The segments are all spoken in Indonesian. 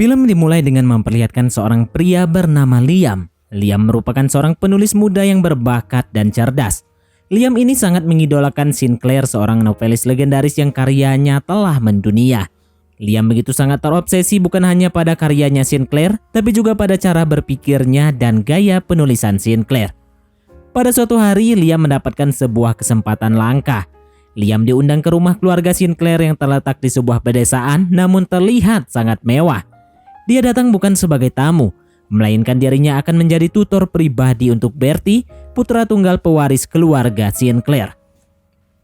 Film dimulai dengan memperlihatkan seorang pria bernama Liam. Liam merupakan seorang penulis muda yang berbakat dan cerdas. Liam ini sangat mengidolakan Sinclair, seorang novelis legendaris yang karyanya telah mendunia. Liam begitu sangat terobsesi bukan hanya pada karyanya Sinclair, tapi juga pada cara berpikirnya dan gaya penulisan Sinclair. Pada suatu hari, Liam mendapatkan sebuah kesempatan langka. Liam diundang ke rumah keluarga Sinclair yang terletak di sebuah pedesaan namun terlihat sangat mewah. Dia datang bukan sebagai tamu, melainkan dirinya akan menjadi tutor pribadi untuk Bertie, putra tunggal pewaris keluarga Sinclair.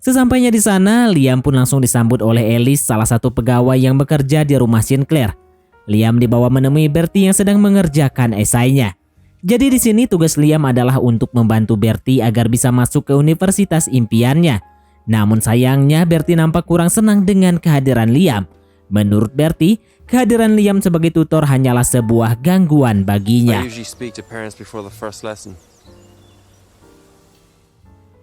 Sesampainya di sana, Liam pun langsung disambut oleh Alice, salah satu pegawai yang bekerja di rumah Sinclair. Liam dibawa menemui Bertie yang sedang mengerjakan esainya. Jadi di sini tugas Liam adalah untuk membantu Bertie agar bisa masuk ke universitas impiannya. Namun sayangnya Bertie nampak kurang senang dengan kehadiran Liam. Menurut Bertie, kehadiran Liam sebagai tutor hanyalah sebuah gangguan baginya.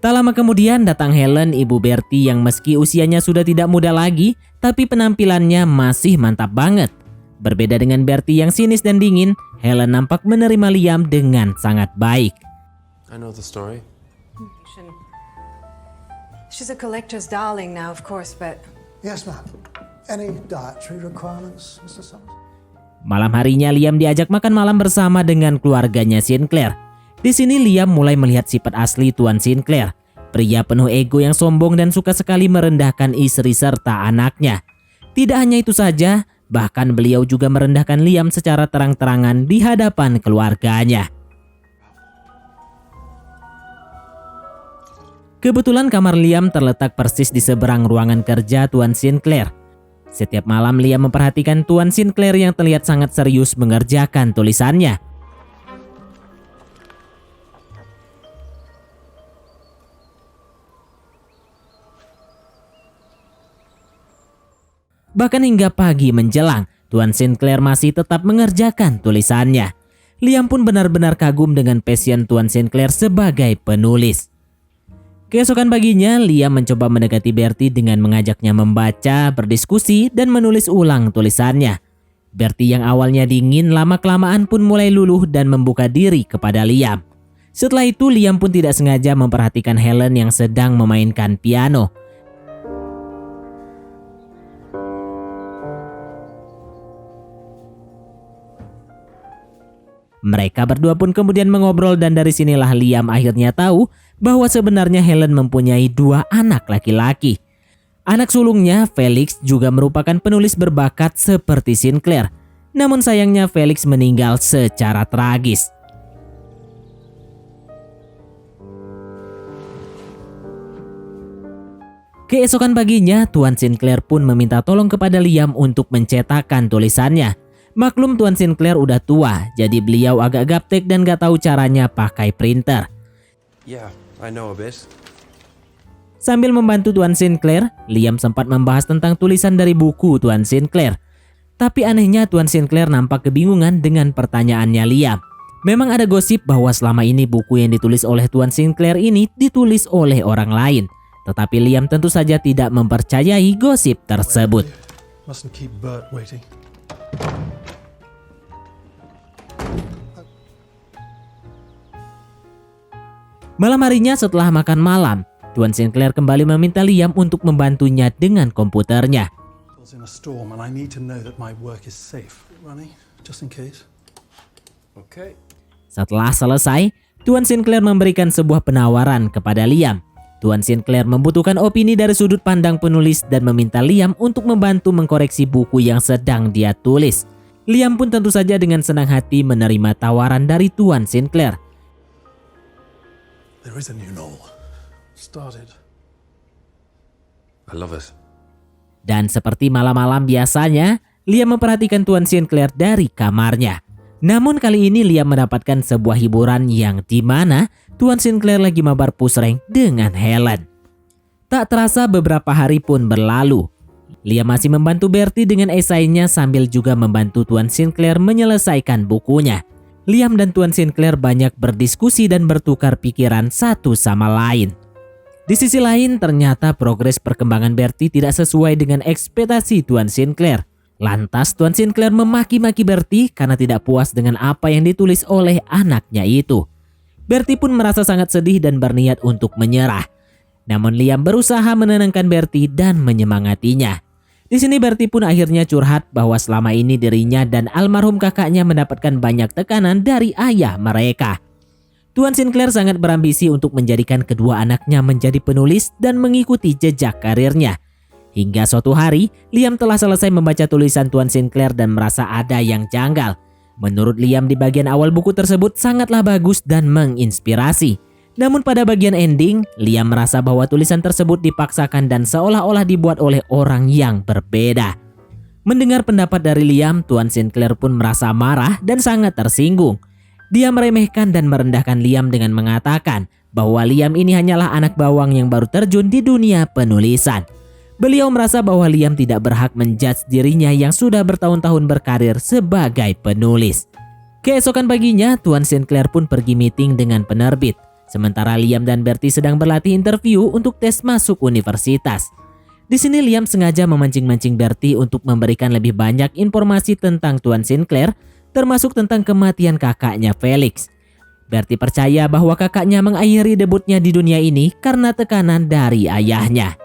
Tak lama kemudian datang Helen, ibu Bertie yang meski usianya sudah tidak muda lagi, tapi penampilannya masih mantap banget. Berbeda dengan Bertie yang sinis dan dingin, Helen nampak menerima Liam dengan sangat baik. I know the story. She's a collector's darling now, of course, but... Yes, ma'am. Any dietary requirements, Mr. Summers? Malam harinya Liam diajak makan malam bersama dengan keluarganya Sinclair. Di sini Liam mulai melihat sifat asli Tuan Sinclair, pria penuh ego yang sombong dan suka sekali merendahkan istri serta anaknya. Tidak hanya itu saja, bahkan beliau juga merendahkan Liam secara terang-terangan di hadapan keluarganya. Kebetulan kamar Liam terletak persis di seberang ruangan kerja Tuan Sinclair. Setiap malam Liam memperhatikan Tuan Sinclair yang terlihat sangat serius mengerjakan tulisannya. Bahkan hingga pagi menjelang, Tuan Sinclair masih tetap mengerjakan tulisannya. Liam pun benar-benar kagum dengan passion Tuan Sinclair sebagai penulis. Keesokan paginya, Liam mencoba mendekati Bertie dengan mengajaknya membaca, berdiskusi, dan menulis ulang tulisannya. Bertie yang awalnya dingin lama-kelamaan pun mulai luluh dan membuka diri kepada Liam. Setelah itu, Liam pun tidak sengaja memperhatikan Helen yang sedang memainkan piano. Mereka berdua pun kemudian mengobrol dan dari sinilah Liam akhirnya tahu bahwa sebenarnya Helen mempunyai 2 anak laki-laki. Anak sulungnya, Felix, juga merupakan penulis berbakat seperti Sinclair. Namun sayangnya Felix meninggal secara tragis. Keesokan paginya, Tuan Sinclair pun meminta tolong kepada Liam untuk mencetakkan tulisannya. Maklum Tuan Sinclair udah tua, jadi beliau agak gaptek dan gak tahu caranya pakai printer. Yeah, I know a bit. Sambil membantu Tuan Sinclair, Liam sempat membahas tentang tulisan dari buku Tuan Sinclair. Tapi anehnya Tuan Sinclair nampak kebingungan dengan pertanyaannya Liam. Memang ada gosip bahwa selama ini buku yang ditulis oleh Tuan Sinclair ini ditulis oleh orang lain. Tetapi Liam tentu saja tidak mempercayai gosip tersebut. Mustn't keep Bert waiting. Malam harinya setelah makan malam, Tuan Sinclair kembali meminta Liam untuk membantunya dengan komputernya. In a storm and I need to know that my work is safe running just in case. Okay. Setelah selesai, Tuan Sinclair memberikan sebuah penawaran kepada Liam. Tuan Sinclair membutuhkan opini dari sudut pandang penulis dan meminta Liam untuk membantu mengkoreksi buku yang sedang dia tulis. Liam pun tentu saja dengan senang hati menerima tawaran dari Tuan Sinclair. There is a new novel. Started. I love it. Dan seperti malam-malam biasanya, Liam memperhatikan Tuan Sinclair dari kamarnya. Namun kali ini Liam mendapatkan sebuah hiburan yang dimana Tuan Sinclair lagi mabar pusreng dengan Helen. Tak terasa beberapa hari pun berlalu. Liam masih membantu Bertie dengan esainya sambil juga membantu Tuan Sinclair menyelesaikan bukunya. Liam dan Tuan Sinclair banyak berdiskusi dan bertukar pikiran satu sama lain. Di sisi lain, ternyata progres perkembangan Bertie tidak sesuai dengan ekspektasi Tuan Sinclair. Lantas Tuan Sinclair memaki-maki Bertie karena tidak puas dengan apa yang ditulis oleh anaknya itu. Bertie pun merasa sangat sedih dan berniat untuk menyerah. Namun Liam berusaha menenangkan Bertie dan menyemangatinya. Di sini Bertie pun akhirnya curhat bahwa selama ini dirinya dan almarhum kakaknya mendapatkan banyak tekanan dari ayah mereka. Tuan Sinclair sangat berambisi untuk menjadikan kedua anaknya menjadi penulis dan mengikuti jejak karirnya. Hingga suatu hari, Liam telah selesai membaca tulisan Tuan Sinclair dan merasa ada yang janggal. Menurut Liam, di bagian awal buku tersebut sangatlah bagus dan menginspirasi. Namun pada bagian ending, Liam merasa bahwa tulisan tersebut dipaksakan dan seolah-olah dibuat oleh orang yang berbeda. Mendengar pendapat dari Liam, Tuan Sinclair pun merasa marah dan sangat tersinggung. Dia meremehkan dan merendahkan Liam dengan mengatakan bahwa Liam ini hanyalah anak bawang yang baru terjun di dunia penulisan. Beliau merasa bahwa Liam tidak berhak menjudge dirinya yang sudah bertahun-tahun berkarir sebagai penulis. Keesokan paginya, Tuan Sinclair pun pergi meeting dengan penerbit. Sementara Liam dan Bertie sedang berlatih interview untuk tes masuk universitas. Di sini Liam sengaja memancing-mancing Bertie untuk memberikan lebih banyak informasi tentang Tuan Sinclair, termasuk tentang kematian kakaknya Felix. Bertie percaya bahwa kakaknya mengakhiri debutnya di dunia ini karena tekanan dari ayahnya.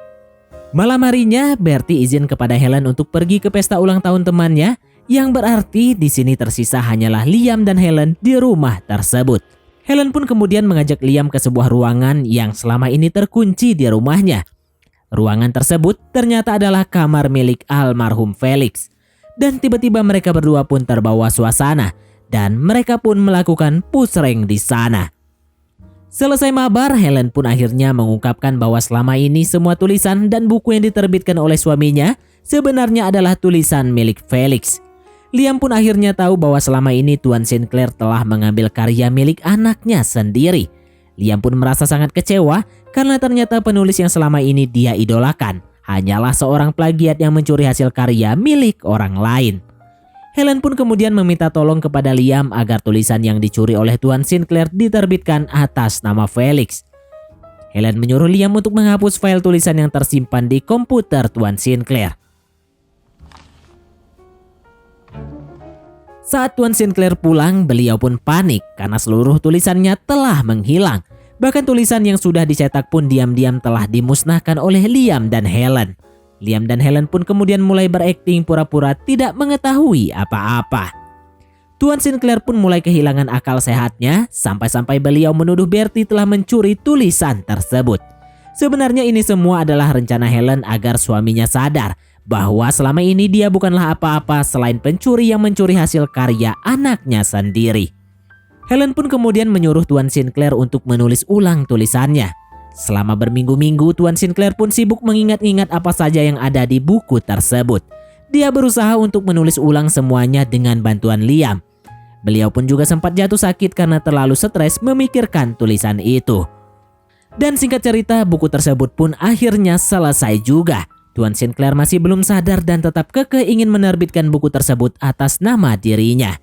Malam harinya, Bertie izin kepada Helen untuk pergi ke pesta ulang tahun temannya, yang berarti di sini tersisa hanyalah Liam dan Helen di rumah tersebut. Helen pun kemudian mengajak Liam ke sebuah ruangan yang selama ini terkunci di rumahnya. Ruangan tersebut ternyata adalah kamar milik almarhum Felix. Dan tiba-tiba mereka berdua pun terbawa suasana dan mereka pun melakukan pusreng di sana. Selesai mabar, Helen pun akhirnya mengungkapkan bahwa selama ini semua tulisan dan buku yang diterbitkan oleh suaminya sebenarnya adalah tulisan milik Felix. Liam pun akhirnya tahu bahwa selama ini Tuan Sinclair telah mengambil karya milik anaknya sendiri. Liam pun merasa sangat kecewa karena ternyata penulis yang selama ini dia idolakan hanyalah seorang plagiat yang mencuri hasil karya milik orang lain. Helen pun kemudian meminta tolong kepada Liam agar tulisan yang dicuri oleh Tuan Sinclair diterbitkan atas nama Felix. Helen menyuruh Liam untuk menghapus file tulisan yang tersimpan di komputer Tuan Sinclair. Saat Tuan Sinclair pulang, beliau pun panik karena seluruh tulisannya telah menghilang. Bahkan tulisan yang sudah dicetak pun diam-diam telah dimusnahkan oleh Liam dan Helen. Liam dan Helen pun kemudian mulai berakting pura-pura tidak mengetahui apa-apa. Tuan Sinclair pun mulai kehilangan akal sehatnya sampai-sampai beliau menuduh Bertie telah mencuri tulisan tersebut. Sebenarnya ini semua adalah rencana Helen agar suaminya sadar bahwa selama ini dia bukanlah apa-apa selain pencuri yang mencuri hasil karya anaknya sendiri. Helen pun kemudian menyuruh Tuan Sinclair untuk menulis ulang tulisannya. Selama berminggu-minggu, Tuan Sinclair pun sibuk mengingat-ingat apa saja yang ada di buku tersebut. Dia berusaha untuk menulis ulang semuanya dengan bantuan Liam. Beliau pun juga sempat jatuh sakit karena terlalu stres memikirkan tulisan itu. Dan singkat cerita, buku tersebut pun akhirnya selesai juga. Tuan Sinclair masih belum sadar dan tetap kekeh ingin menerbitkan buku tersebut atas nama dirinya.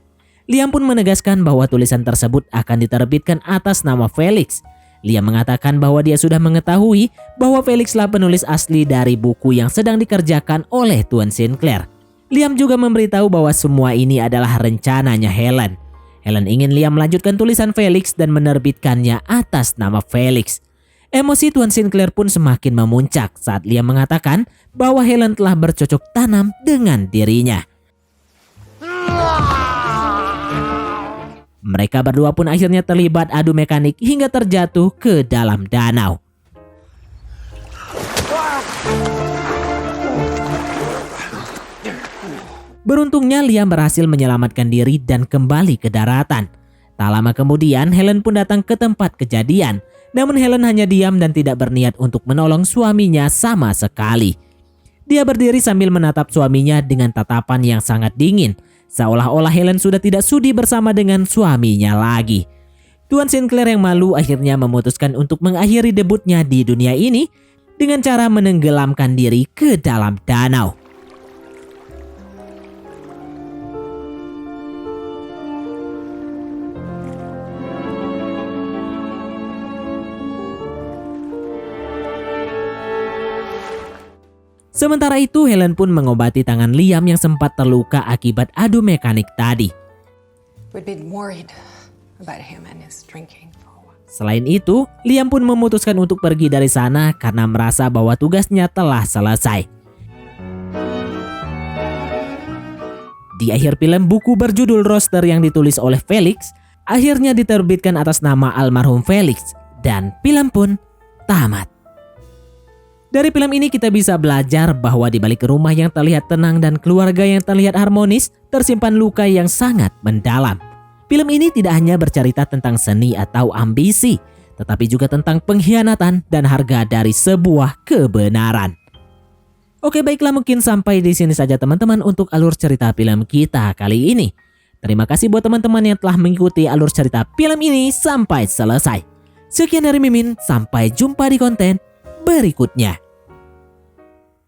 Liam pun menegaskan bahwa tulisan tersebut akan diterbitkan atas nama Felix. Liam mengatakan bahwa dia sudah mengetahui bahwa Felixlah penulis asli dari buku yang sedang dikerjakan oleh Tuan Sinclair. Liam juga memberitahu bahwa semua ini adalah rencananya Helen. Helen ingin Liam melanjutkan tulisan Felix dan menerbitkannya atas nama Felix. Emosi Tuan Sinclair pun semakin memuncak saat Liam mengatakan bahwa Helen telah bercocok tanam dengan dirinya. Mereka berdua pun akhirnya terlibat adu mekanik hingga terjatuh ke dalam danau. Beruntungnya Liam berhasil menyelamatkan diri dan kembali ke daratan. Tak lama kemudian Helen pun datang ke tempat kejadian. Namun Helen hanya diam dan tidak berniat untuk menolong suaminya sama sekali. Dia berdiri sambil menatap suaminya dengan tatapan yang sangat dingin. Seolah-olah Helen sudah tidak sudi bersama dengan suaminya lagi. Tuan Sinclair yang malu akhirnya memutuskan untuk mengakhiri debutnya di dunia ini dengan cara menenggelamkan diri ke dalam danau. Sementara itu, Helen pun mengobati tangan Liam yang sempat terluka akibat adu mekanik tadi. we'd been worried about him and his drinking for a while. Selain itu, Liam pun memutuskan untuk pergi dari sana karena merasa bahwa tugasnya telah selesai. Di akhir film, buku berjudul Roster yang ditulis oleh Felix akhirnya diterbitkan atas nama almarhum Felix dan film pun tamat. Dari film ini kita bisa belajar bahwa di balik rumah yang terlihat tenang dan keluarga yang terlihat harmonis, tersimpan luka yang sangat mendalam. Film ini tidak hanya bercerita tentang seni atau ambisi, tetapi juga tentang pengkhianatan dan harga dari sebuah kebenaran. Oke, baiklah, mungkin sampai di sini saja teman-teman untuk alur cerita film kita kali ini. Terima kasih buat teman-teman yang telah mengikuti alur cerita film ini sampai selesai. Sekian dari Mimin, sampai jumpa di konten berikutnya.